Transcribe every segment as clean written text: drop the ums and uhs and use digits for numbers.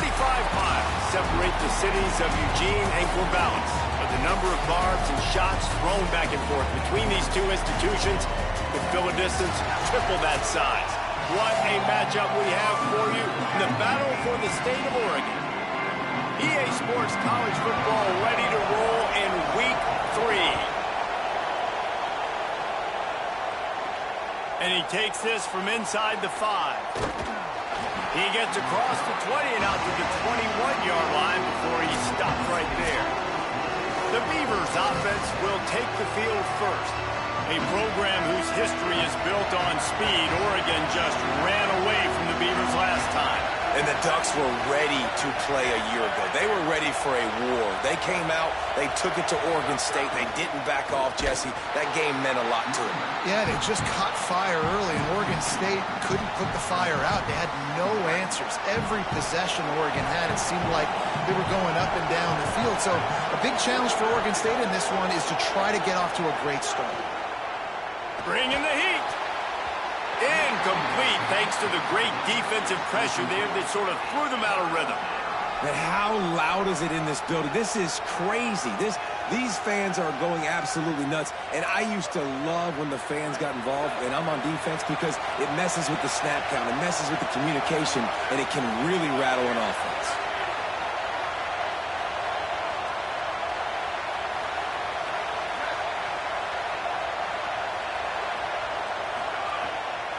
miles separate the cities of Eugene and Corvallis, but the number of barbs and shots thrown back and forth between these two institutions could fill a distance triple that size. What a matchup we have for you in the battle for the state of Oregon. EA Sports College Football ready to roll in Week 3. And he takes this from inside the 5. He gets across the 20 and out to the 21-yard line before he stops right there. The Beavers offense will take the field first. A program whose history is built on speed. Oregon just ran away from the Beavers last time. And the Ducks were ready to play a year ago. They were ready for a war. They came out, they took it to Oregon State. They didn't back off, Jesse. That game meant a lot to them. Yeah, they just caught fire early, and Oregon State couldn't put the fire out. They had no answers. Every possession Oregon had, it seemed like they were going up and down the field. So a big challenge for Oregon State in this one is to try to get off to a great start. Bringing the heat. Incomplete, thanks to the great defensive pressure there that sort of threw them out of rhythm. But how loud is it in this building? This is crazy. These fans are going absolutely nuts. And I used to love when the fans got involved, and I'm on defense, because it messes with the snap count, it messes with the communication, and it can really rattle an offense.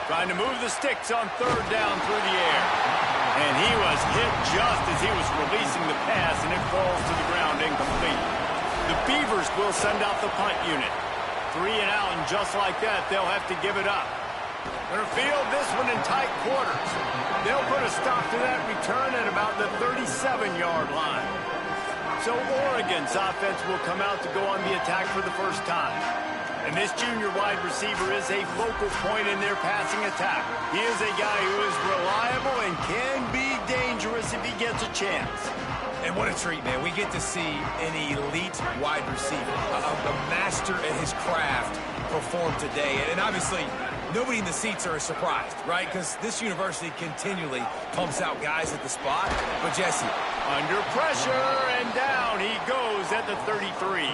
Trying to move the sticks on third down through the air. And he was hit just as he was releasing the pass, and it falls to the ground incomplete. The Beavers will send out the punt unit. 3 and out, and just like that, they'll have to give it up. They'll field this one in tight quarters. They'll put a stop to that return at about the 37-yard line. So Oregon's offense will come out to go on the attack for the first time. And this junior wide receiver is a focal point in their passing attack. He is a guy who is reliable and can be dangerous if he gets a chance. And what a treat, man. We get to see an elite wide receiver, a master at his craft, perform today. And obviously, nobody in the seats are surprised, right? Because this university continually pumps out guys at the spot. But Jesse, under pressure, and down he goes at the 33.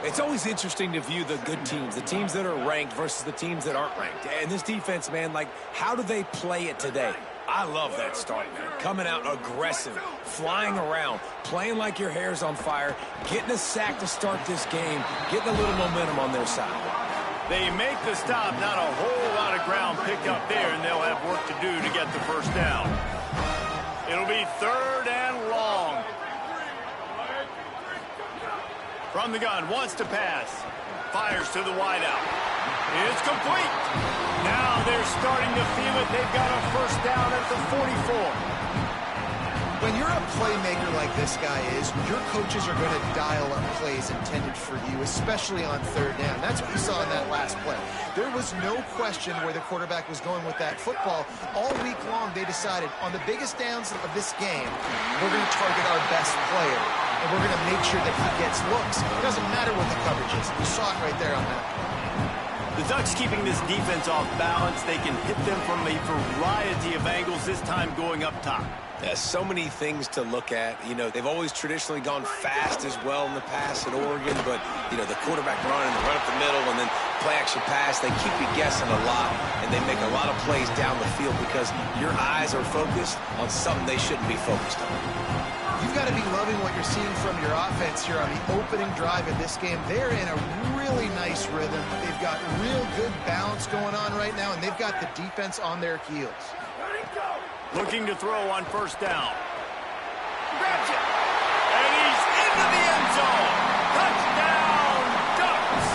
It's always interesting to view the good teams, the teams that are ranked versus the teams that aren't ranked. And this defense, man, like, how do they play it today? I love that start, man. Coming out aggressive, flying around, playing like your hair's on fire, getting a sack to start this game, getting a little momentum on their side. They make the stop, not a whole lot of ground picked up there, and they'll have work to do to get the first down. It'll be third and long. From the gun, wants to pass. Fires to the wideout. It's complete. Now they're starting to feel it. They've got a first down at the 44. When you're a playmaker like this guy is, your coaches are going to dial up plays intended for you, especially on third down. That's what we saw in that last play. There was no question where the quarterback was going with that football. All week long, they decided on the biggest downs of this game, we're going to target our best player, and we're going to make sure that he gets looks. It doesn't matter what the coverage is. We saw it right there on that. The Ducks keeping this defense off balance. They can hit them from a variety of angles, this time going up top. Yeah, so many things to look at. You know, they've always traditionally gone fast as well in the past at Oregon, but, you know, the quarterback run and the run up the middle and then play-action pass, they keep you guessing a lot, and they make a lot of plays down the field because your eyes are focused on something they shouldn't be focused on. You've got to be loving what you're seeing from your offense here on the opening drive of this game. They're in a really nice rhythm. They've got real good balance going on right now, and they've got the defense on their heels. Looking to throw on first down. Grabs it. And he's into the end zone. Touchdown, Ducks.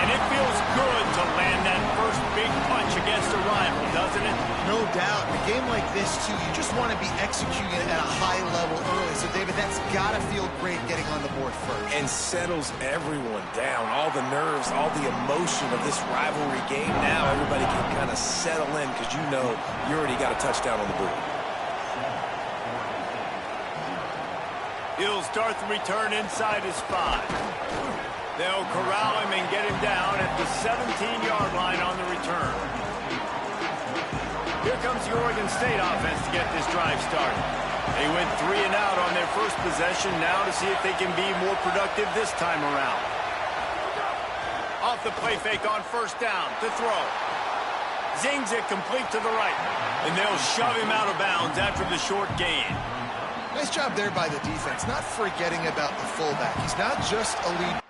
And it feels good to land that first big punch against a rival, doesn't it? No doubt. In a game like this, too, you just want to be executing it at a high level early. So, David, that's got to feel great getting on the board first. And settles everyone down. All the nerves, all the emotion of this rivalry game. Now everybody can kind of settle in because you know you already got a touchdown on the board. He'll start the return inside his 5. They'll corral him and get him down at the 17-yard line on the return. Here comes the Oregon State offense to get this drive started. They went 3 and out on their first possession, now to see if they can be more productive this time around. Off the play fake on first down to throw. Zings it complete to the right. And they'll shove him out of bounds after the short gain. Nice job there by the defense, not forgetting about the fullback. He's not just a lead.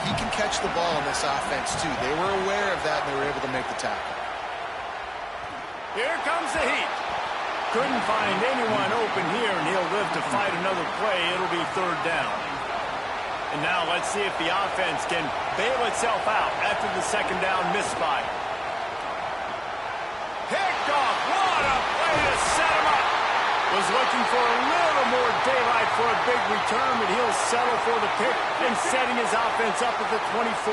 He can catch the ball in this offense, too. They were aware of that, and they were able to make the tackle. Here comes the heat. Couldn't find anyone open here, and he'll live to fight another play. It'll be third down. And now let's see if the offense can bail itself out after the second down misfire. Picked off. What a play to set him up. Was looking for a little more daylight for a big return, but he'll settle for the pick and setting his offense up at the 24.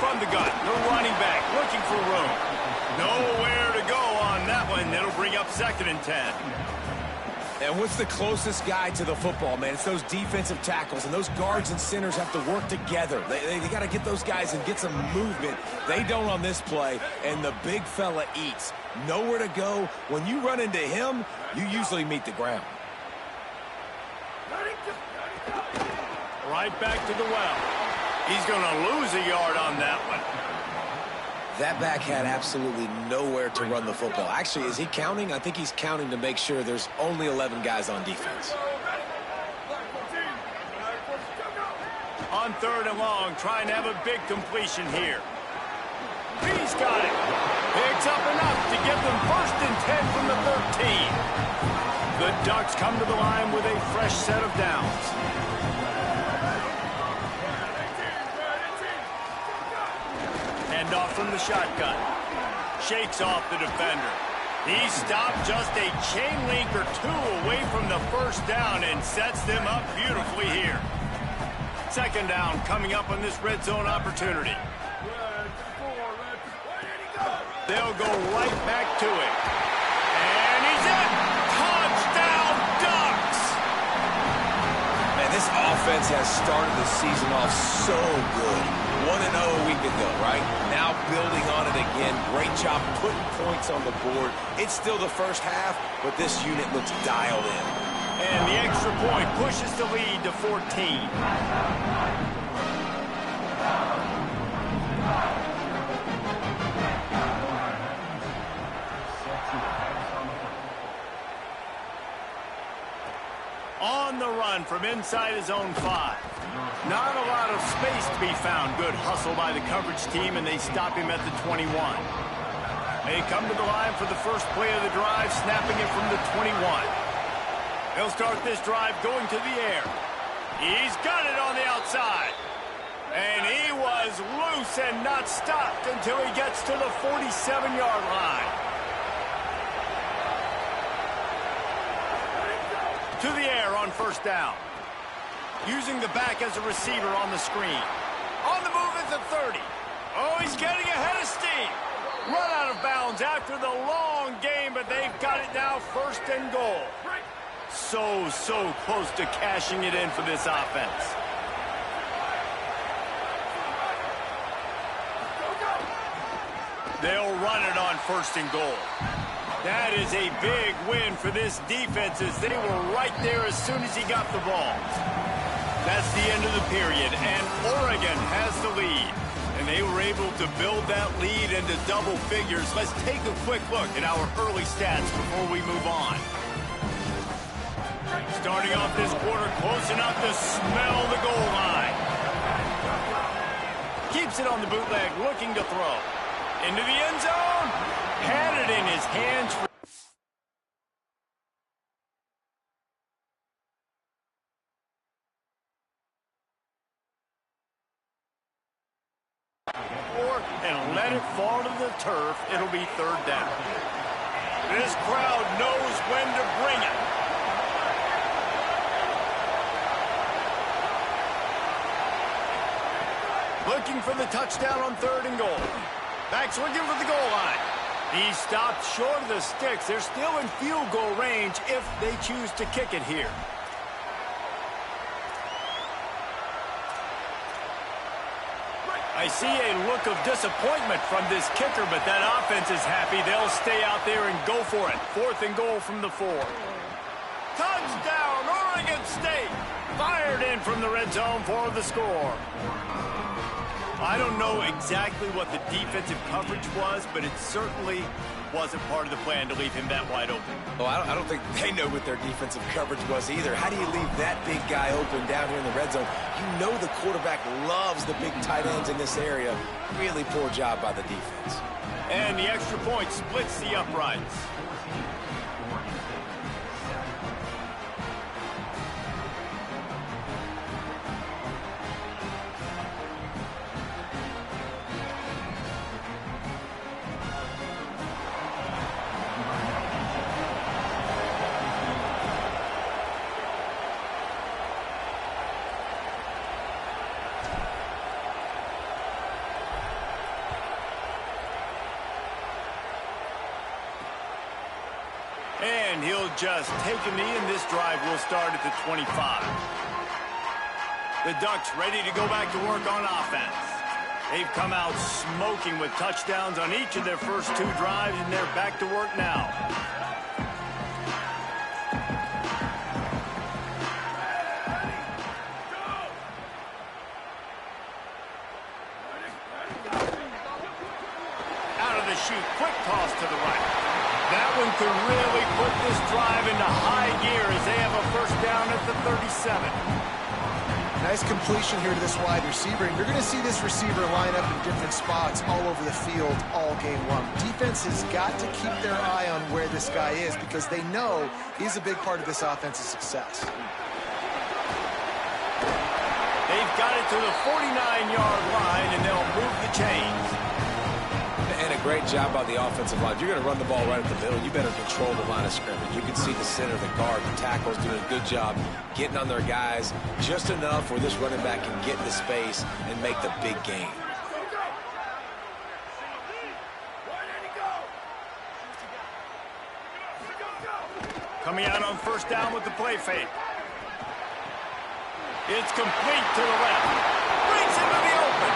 From the gun, the running back looking for room. Nowhere to go on that one. It'll bring up 2nd and 10. And what's the closest guy to the football, man? It's those defensive tackles, and those guards and centers have to work together. They got to get those guys and get some movement. They don't on this play, and the big fella eats. Nowhere to go. When you run into him, you usually meet the ground. Right back to the well. He's going to lose a yard on that one. That back had absolutely nowhere to run the football. Actually, is he counting? I think he's counting to make sure there's only 11 guys on defense. On 3rd and long, trying to have a big completion here. He's got it. Picks up enough to give them 1st and 10 from the 13. The Ducks come to the line with a fresh set of downs. Off from the shotgun. Shakes off the defender. He stopped just a chain link or 2 away from the first down and sets them up beautifully here. 2nd down coming up on this red zone opportunity. They'll go right back to it. And he's in! Touchdown, Ducks! Man, this offense has started the season off so good. 1-0 a week ago, right? Now building on it again. Great job putting points on the board. It's still the first half, but this unit looks dialed in. And the extra point pushes the lead to 14. On the run from inside his own 5. Not a lot of space to be found. Good hustle by the coverage team, and they stop him at the 21. They come to the line for the first play of the drive, snapping it from the 21. They'll start this drive going to the air. He's got it on the outside. And he was loose and not stopped until he gets to the 47-yard line. To the air on 1st down. Using the back as a receiver on the screen. On the move at the 30. Oh, he's getting ahead of steam. Run out of bounds after the long game, but they've got it now 1st and goal. So close to cashing it in for this offense. They'll run it on 1st and goal. That is a big win for this defense as they were right there as soon as he got the ball. That's the end of the period, and Oregon has the lead. And they were able to build that lead into double figures. Let's take a quick look at our early stats before we move on. Starting off this quarter close enough to smell the goal line. Keeps it on the bootleg, looking to throw. Into the end zone. Had it in his hands. and let it fall to the turf. It'll be third down. This crowd knows when to bring it. Looking for the touchdown on 3rd and goal. Back's looking for the goal line. He stopped short of the sticks. They're still in field goal range if they choose to kick it here. I see a look of disappointment from this kicker, but that offense is happy. They'll stay out there and go for it. 4th and goal from the 4. Touchdown, Oregon State! Fired in from the red zone for the score. I don't know exactly what the defensive coverage was, but it certainly wasn't part of the plan to leave him that wide open. Well, I don't think they know what their defensive coverage was either. How do you leave that big guy open down here in the red zone? You know the quarterback loves the big tight ends in this area. Really poor job by the defense. And the extra point splits the uprights. And he'll just take a knee, and this drive will start at the 25. The Ducks ready to go back to work on offense. They've come out smoking with touchdowns on each of their first 2 drives, and they're back to work now. Out of the chute, quick toss to the right. That one could really put this drive into high gear as they have a first down at the 37. Nice completion here to this wide receiver. You're going to see this receiver line up in different spots all over the field all game long. Defense has got to keep their eye on where this guy is because they know he's a big part of this offense's success. They've got it to the 49-yard line, and they'll move the chains. And a great job by the offensive line. If you're going to run the ball right at the middle, you better control the line of scrimmage. You can see the center, the guard, the tackles doing a good job getting on their guys just enough where this running back can get into space and make the big gain. Coming out on first down with the play fake. It's complete to the left. Brings him to the open.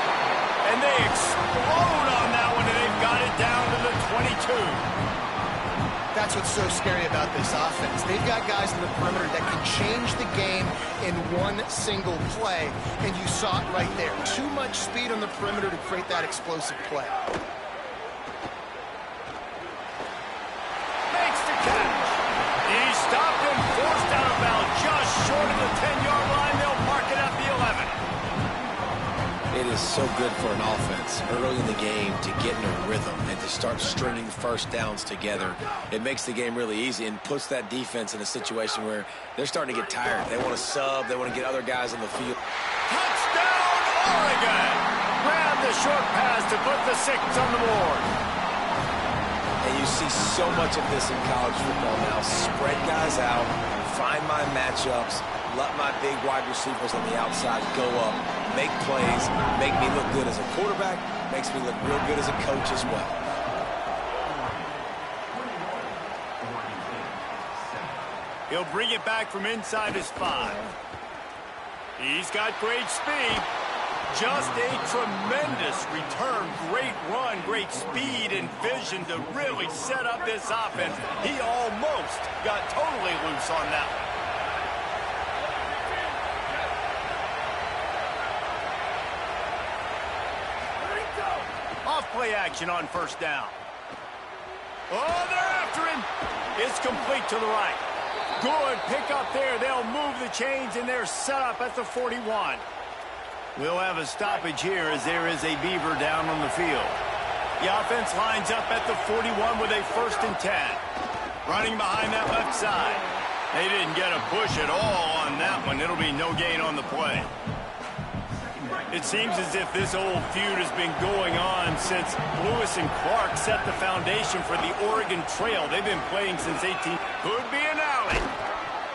And they explode on that one, and they've got it down to the 22. That's what's so scary about this offense. They've got guys in the perimeter that can change the game in one single play, and you saw it right there. Too much speed on the perimeter to create that explosive play. Makes the catch. He stopped and forced out of bounds just short of the 10-yard line. They'll mark it at the 11. It is so good for an offense early in the game to get in a rhythm and to start stringing first downs together. It makes the game really easy and puts that defense in a situation where they're starting to get tired. They want to sub. They want to get other guys on the field. Touchdown, Oregon! Grab the short pass to put the 6 on the board. And you see so much of this in college football now. Spread guys out, find my matchups, let my big wide receivers on the outside go up, make plays, make me look good as a quarterback, makes me look real good as a coach as well. He'll bring it back from inside his 5. He's got great speed. Just a tremendous return. Great run, great speed and vision to really set up this offense. He almost got totally loose on that one. Off play action on first down. Oh, they're after him. It's complete to the right. Good pick up there. They'll move the chains, and they're set up at the 41. We'll have a stoppage here as there is a Beaver down on the field. The offense lines up at the 41 with a 1st and 10. Running behind that left side. They didn't get a push at all on that one. It'll be no gain on the play. It seems as if this old feud has been going on since Lewis and Clark set the foundation for the Oregon Trail. They've been playing since 18. Could be an alley.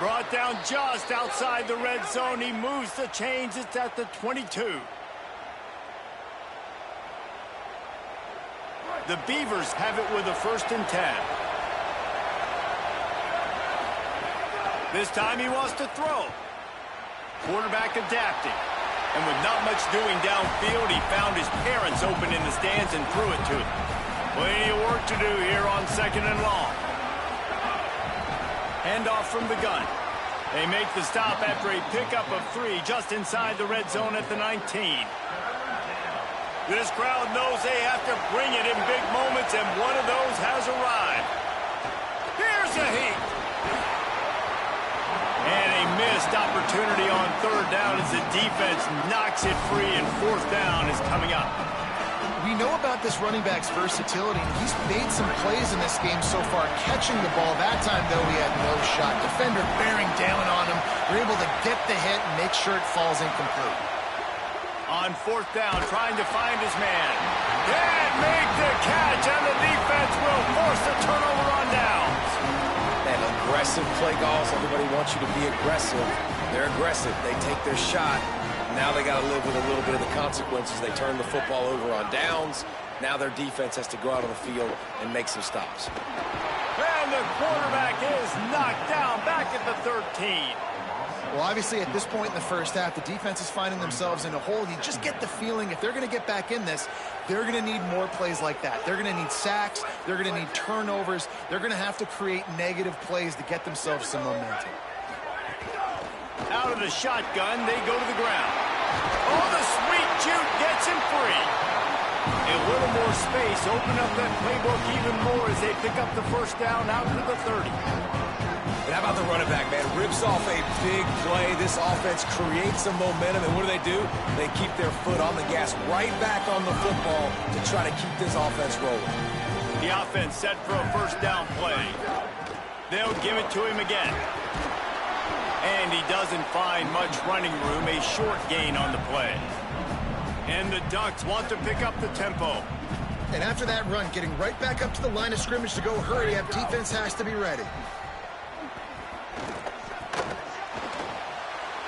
Brought down just outside the red zone. He moves the chains. It's at the 22. The Beavers have it with a 1st and 10. This time he wants to throw. Quarterback adapting. And with not much doing downfield, he found his parents open in the stands and threw it to them. Plenty of work to do here on 2nd and long. Handoff from the gun. They make the stop after a pickup of 3 just inside the red zone at the 19. This crowd knows they have to bring it in big moments, and one of those has arrived. Here's a heat. And a missed opportunity on 3rd down as the defense knocks it free, and 4th down is coming up. We know about this running back's versatility, and he's made some plays in this game so far, catching the ball. That time, though, he had no shot. Defender bearing down on him. They're able to get the hit and make sure it falls incomplete. On 4th down, trying to find his man. Can't make the catch, and the defense will force the turnover on downs. And aggressive play calls. Everybody wants you to be aggressive. They're aggressive. They take their shot. Now they got to live with a little bit of the consequences. They turn the football over on downs. Now their defense has to go out on the field and make some stops. And the quarterback is knocked down back at the 13. Well, obviously, at this point in the first half, the defense is finding themselves in a hole. You just get the feeling if they're going to get back in this, they're going to need more plays like that. They're going to need sacks. They're going to need turnovers. They're going to have to create negative plays to get themselves some momentum. Out of the shotgun, they go to the ground. Oh, the sweet juke gets him free. A little more space, open up that playbook even more as they pick up the 1st down out to the 30. And how about the running back, man? Rips off a big play. This offense creates some momentum, and what do? They keep their foot on the gas, right back on the football to try to keep this offense rolling. The offense set for a 1st down play. They'll give it to him again. And he doesn't find much running room, a short gain on the play. And the Ducks want to pick up the tempo. And after that run, getting right back up to the line of scrimmage to go hurry up, defense has to be ready.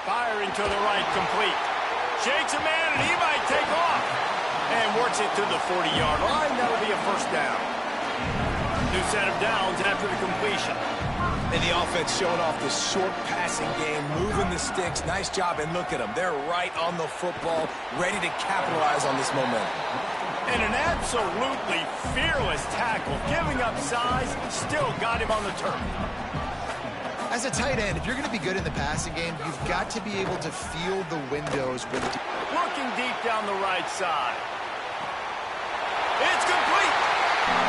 Firing to the right, complete. Shakes a man, and he might take off. And works it to the 40-yard line. That'll be a 1st down. New set of downs after the completion. And the offense showing off this short passing game, moving the sticks. Nice job, and look at them. They're right on the football, ready to capitalize on this momentum. And an absolutely fearless tackle, giving up size, still got him on the turf. As a tight end, if you're going to be good in the passing game, you've got to be able to feel the windows. Looking deep down the right side. It's complete.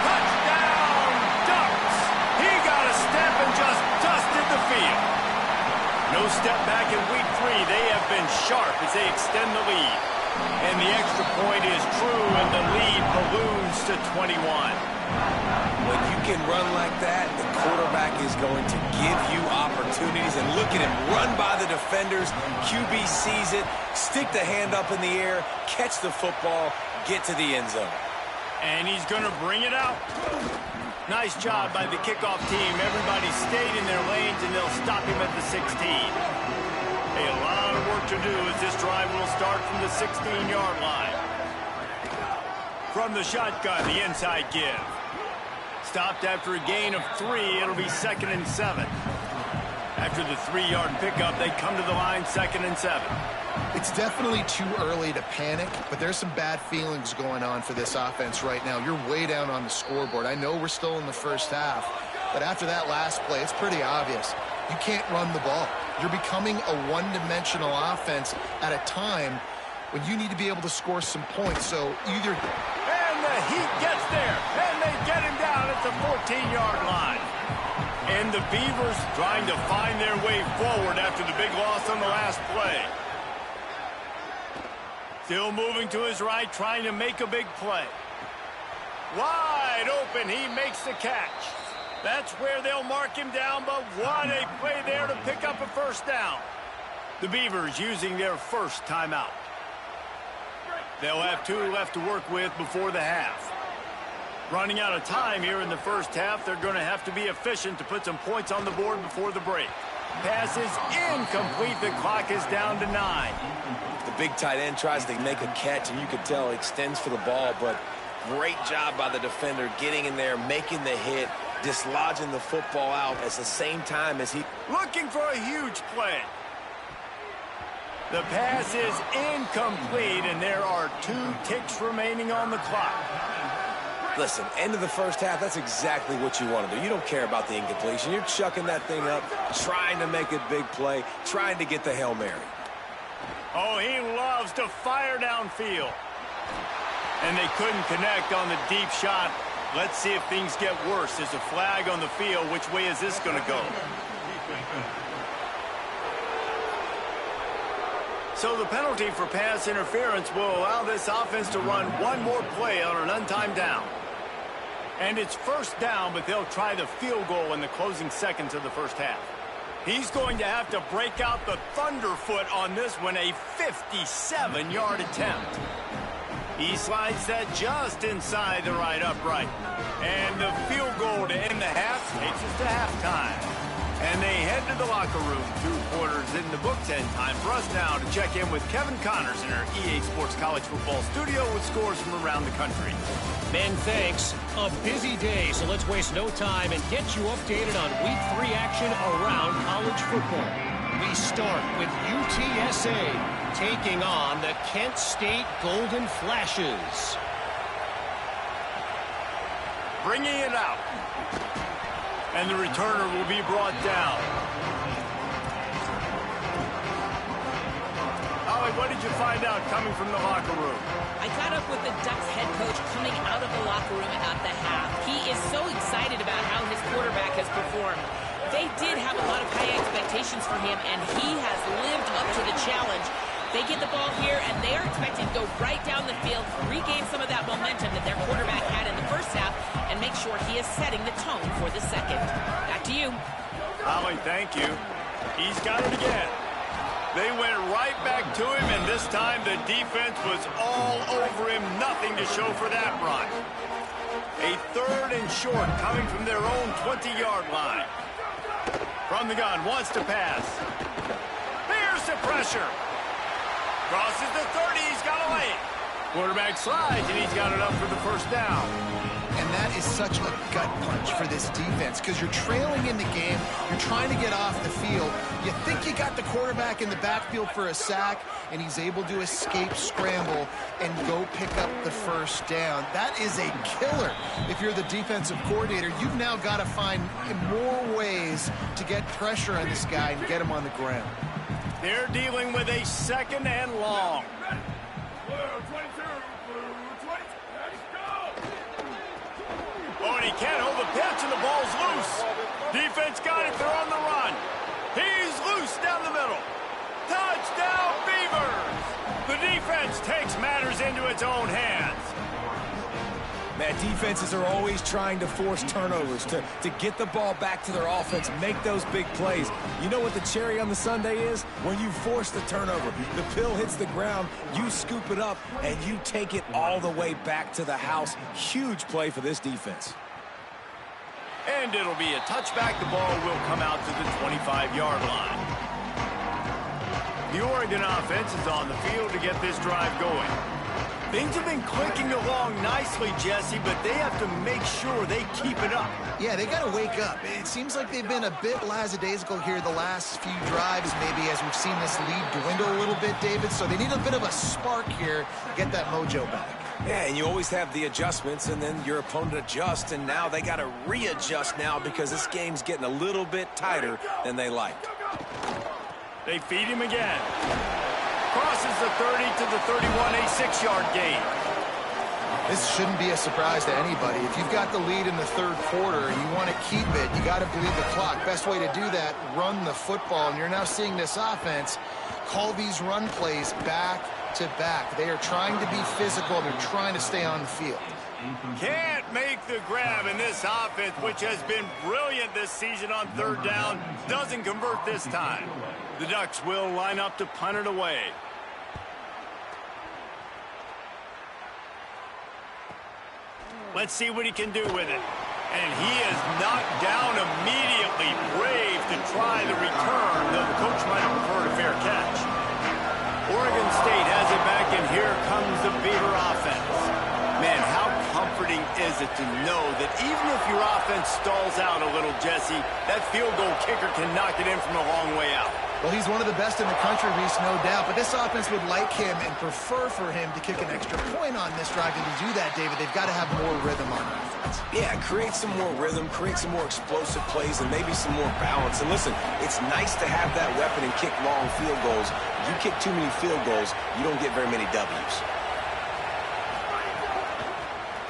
Touchdown, Ducks. He got a step and just dusted the field. No step back in week 3. They have been sharp as they extend the lead. And the extra point is true, and the lead balloons to 21. When you can run like that, the quarterback is going to give you opportunities. And look at him run by the defenders. QB sees it, stick the hand up in the air, catch the football, get to the end zone. And he's going to bring it out. Nice job by the kickoff team. Everybody stayed in their lanes, and they'll stop him at the 16. A lot of work to do as this drive will start from the 16-yard line. From the shotgun, the inside give. Stopped after a gain of 3. It'll be 2nd and 7. After the 3-yard pickup, they come to the line 2nd and 7. It's definitely too early to panic, but there's some bad feelings going on for this offense right now. You're way down on the scoreboard. I know we're still in the first half, but after that last play, it's pretty obvious. You can't run the ball. You're becoming a one-dimensional offense at a time when you need to be able to score some points. So either... And the heat gets there, and they get him down at the 14-yard line. And the Beavers trying to find their way forward after the big loss on the last play. Still moving to his right, trying to make a big play. Wide open, he makes the catch. That's where they'll mark him down, but what a play there to pick up a 1st down. The Beavers using their first timeout. They'll have 2 left to work with before the half. Running out of time here in the first half, they're going to have to be efficient to put some points on the board before the break. Pass is incomplete. The clock is down to 9. The big tight end tries to make a catch, and you can tell he extends for the ball, but great job by the defender getting in there, making the hit, dislodging the football out at the same time as he... Looking for a huge play. The pass is incomplete, and there are 2 ticks remaining on the clock. Listen, end of the first half, that's exactly what you want to do. You don't care about the incompletion. You're chucking that thing up, trying to make a big play, trying to get the Hail Mary. Oh, he loves to fire downfield. And they couldn't connect on the deep shot. Let's see if things get worse. There's a flag on the field. Which way is this going to go? So the penalty for pass interference will allow this offense to run 1 more play on an untimed down. And it's first down, but they'll try the field goal in the closing seconds of the first half. He's going to have to break out the thunderfoot on this one, a 57-yard attempt. He slides that just inside the right upright. And the field goal to end the half takes us to halftime. And they head to the locker room. 2 quarters in the books, and time for us now to check in with Kevin Connors in our EA Sports College Football studio with scores from around the country. Ben, thanks. A busy day, so let's waste no time and get you updated on Week 3 action around college football. We start with UTSA taking on the Kent State Golden Flashes. Bringing it out. And the returner will be brought down. Holly, what did you find out coming from the locker room? I caught up with the Ducks head coach coming out of the locker room at the half. He is so excited about how his quarterback has performed. They did have a lot of high expectations for him, and he has lived up to the challenge. They get the ball here, and they are expected to go right down the field, regain some of that momentum that their quarterback had in the first half, and make sure he is setting the tone for the second. Back to you. Holly, thank you. He's got it again. They went right back to him, and this time the defense was all over him. Nothing to show for that run. A 3rd and short coming from their own 20-yard line. From the gun, wants to pass. Here's the pressure. Crosses the 30, he's got a lane. Quarterback slides, and he's got it up for the first down. And that is such a gut punch for this defense because you're trailing in the game. You're trying to get off the field. You think you got the quarterback in the backfield for a sack, and he's able to escape scramble and go pick up the first down. That is a killer. If you're the defensive coordinator, you've now got to find more ways to get pressure on this guy and get him on the ground. They're dealing with a 2nd and long. Oh, and he can't hold the pitch, and the ball's loose. Defense got it. They're on the run. He's loose down the middle. Touchdown, Beavers! The defense takes matters into its own hands. Man, defenses are always trying to force turnovers, to get the ball back to their offense, make those big plays. You know what the cherry on the sundae is? When you force the turnover, the pill hits the ground, you scoop it up, and you take it all the way back to the house. Huge play for this defense. And it'll be a touchback. The ball will come out to the 25-yard line. The Oregon offense is on the field to get this drive going. Things have been clicking along nicely, Jesse, but they have to make sure they keep it up. Yeah, they got to wake up. It seems like they've been a bit lackadaisical here the last few drives, maybe, as we've seen this lead dwindle a little bit, David. So they need a bit of a spark here to get that mojo back. Yeah, and you always have the adjustments, and then your opponent adjusts, and now they got to readjust now because this game's getting a little bit tighter than they liked. They feed him again. Crosses the 30 to the 31, a 6-yard gain. This shouldn't be a surprise to anybody. If you've got the lead in the third quarter and you want to keep it, you got to bleed the clock. Best way to do that, run the football. And you're now seeing this offense call these run plays back to back. They are trying to be physical. They're trying to stay on the field. Can't make the grab, in this offense, which has been brilliant this season on third down, doesn't convert this time. The Ducks will line up to punt it away. Let's see what he can do with it. And he is knocked down immediately. Brave to try the return, though the coach might have preferred a fair catch. Oregon State has it back, and here comes the Beaver offense. Man, how comforting is it to know that even if your offense stalls out a little, Jesse, that field goal kicker can knock it in from a long way out. Well, he's one of the best in the country, Reese, no doubt. But this offense would like him and prefer for him to kick an extra point on this drive. And to do that, David, they've got to have more rhythm on offense. Yeah, create some more rhythm, create some more explosive plays, and maybe some more balance. And listen, it's nice to have that weapon and kick long field goals. If you kick too many field goals, you don't get very many W's.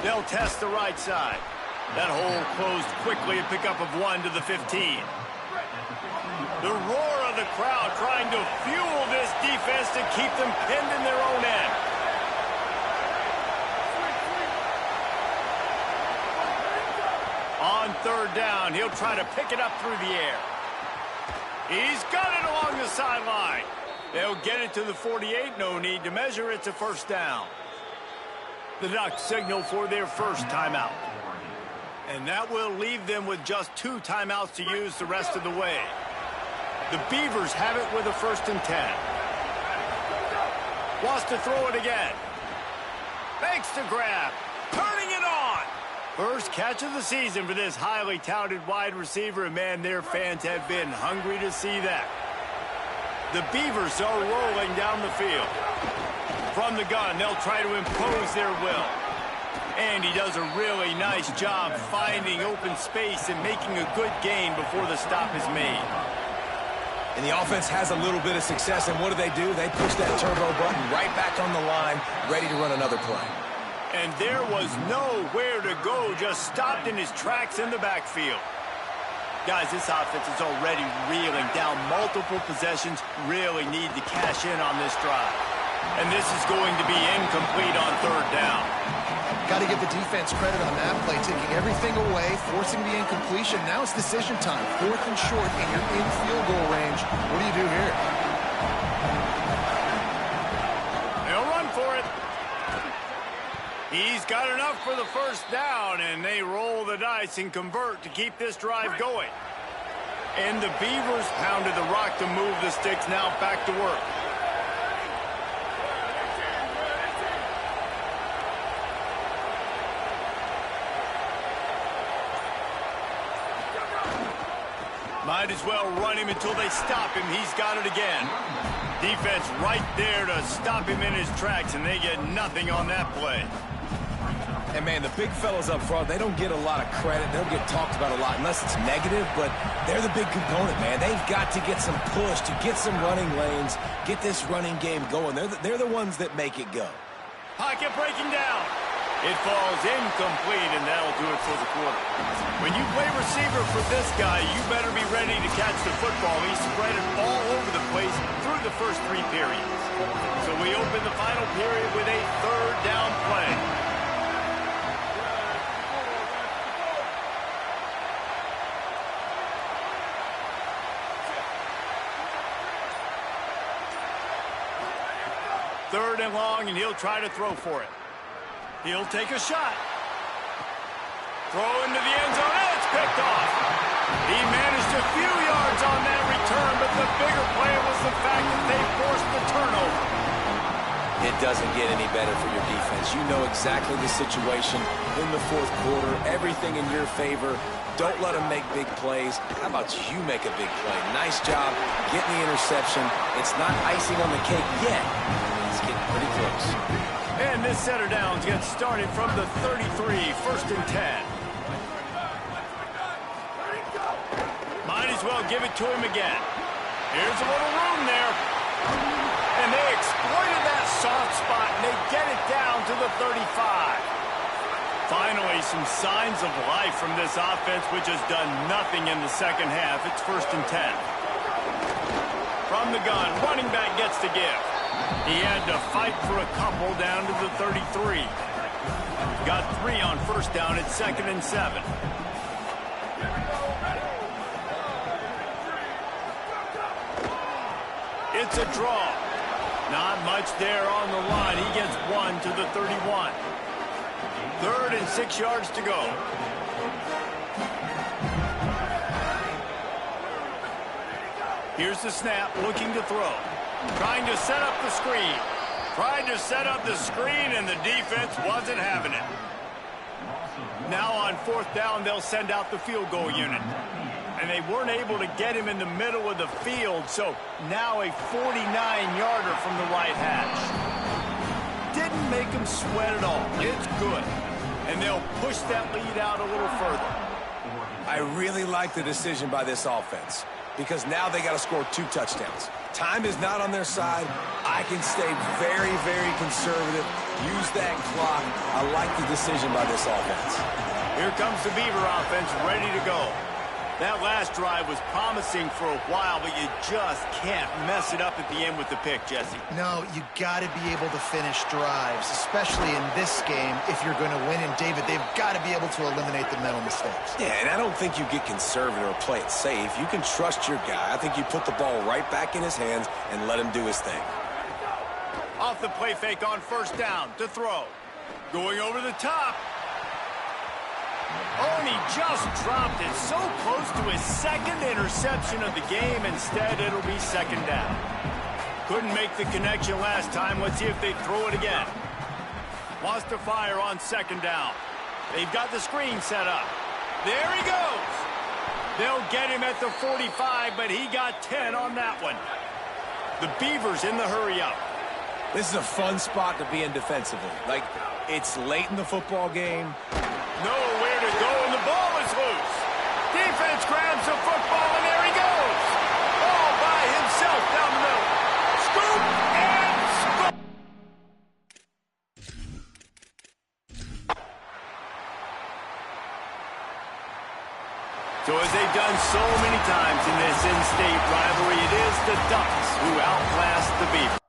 They'll test the right side. That hole closed quickly, a pickup of 1 to the 15. The roar of the crowd trying to fuel this defense to keep them pinned in their own end. On third down, he'll try to pick it up through the air. He's got it along the sideline. They'll get it to the 48. No need to measure. It's a first down. The Ducks signal for their first timeout. And that will leave them with just 2 timeouts to use the rest of the way. The Beavers have it with a 1st and 10. Wants to throw it again. Makes the grab. Turning it on. First catch of the season for this highly touted wide receiver. And, man, their fans have been hungry to see that. The Beavers are rolling down the field. From the gun, they'll try to impose their will. And he does a really nice job finding open space and making a good gain before the stop is made. And the offense has a little bit of success, and what do? They push that turbo button right back on the line, ready to run another play. And there was nowhere to go, just stopped in his tracks in the backfield. Guys, this offense is already reeling down multiple possessions, really need to cash in on this drive. And this is going to be incomplete on third down. Got to give the defense credit on that play, taking everything away, forcing the incompletion. Now it's decision time. 4th and short, and you're in field goal range. What do you do here? They'll run for it. He's got enough for the first down, and they roll the dice and convert to keep this drive going. And the Beavers pounded the rock to move the sticks, now back to work. Might as well run him until they stop him. He's got it again. Defense right there to stop him in his tracks, and they get nothing on that play. And, man, the big fellas up front, they don't get a lot of credit. They don't get talked about a lot unless it's negative, but they're the big component, man. They've got to get some push, to get some running lanes, get this running game going. They're the ones that make it go. Pocket breaking down. It falls incomplete, and that'll do it for the quarter. When you play receiver for this guy, you better be ready to catch the football. He spread it all over the place through the first 3 periods. So we open the final period with a third down play. Third and long, and he'll try to throw for it. He'll take a shot. Throw into the end zone, and it's picked off. He managed a few yards on that return, but the bigger play was the fact that they forced the turnover. It doesn't get any better for your defense. You know exactly the situation in the 4th quarter, everything in your favor. Don't let them make big plays. How about you make a big play? Nice job getting the interception. It's not icing on the cake yet. It's getting pretty close. And this setter downs gets started from the 33, 1st and 10. Might as well give it to him again. Here's a little room there. And they exploited that soft spot, and they get it down to the 35. Finally, some signs of life from this offense, which has done nothing in the second half. It's 1st and 10. From the gun, running back gets to give. He had to fight for a couple down to the 33. Got 3 on first down at 2nd and 7. It's a draw. Not much there on the line. He gets 1 to the 31. 3rd and 6 yards to go. Here's the snap, looking to throw. Trying to set up the screen. Trying to set up the screen, and the defense wasn't having it. Now on 4th down, they'll send out the field goal unit. And they weren't able to get him in the middle of the field, so now a 49-yarder from the right hash. Didn't make him sweat at all. It's good. And they'll push that lead out a little further. I really like the decision by this offense because now they got to score 2 touchdowns. Time is not on their side. I can stay very, very conservative. Use that clock. I like the decision by this offense. Here comes the Beaver offense ready to go. That last drive was promising for a while, but you just can't mess it up at the end with the pick, Jesse. No, you got to be able to finish drives, especially in this game. If you're going to win, and David, they've got to be able to eliminate the mental mistakes. Yeah, and I don't think you get conservative or play it safe. You can trust your guy. I think you put the ball right back in his hands and let him do his thing. Off the play fake on 1st down to throw. Going over the top. Oh, and he just dropped it so close to his 2nd interception of the game. Instead, it'll be 2nd down. Couldn't make the connection last time. Let's see if they throw it again. Wants to fire on 2nd down. They've got the screen set up. There he goes. They'll get him at the 45, but he got 10 on that one. The Beavers in the hurry up. This is a fun spot to be in defensively. Like, it's late in the football game. Nowhere to go, and the ball is loose. Defense grabs the football, and there he goes. All by himself down the middle. Scoop and scoop. So as they've done so many times in this in-state rivalry, it is the Ducks who outlast the Beavers.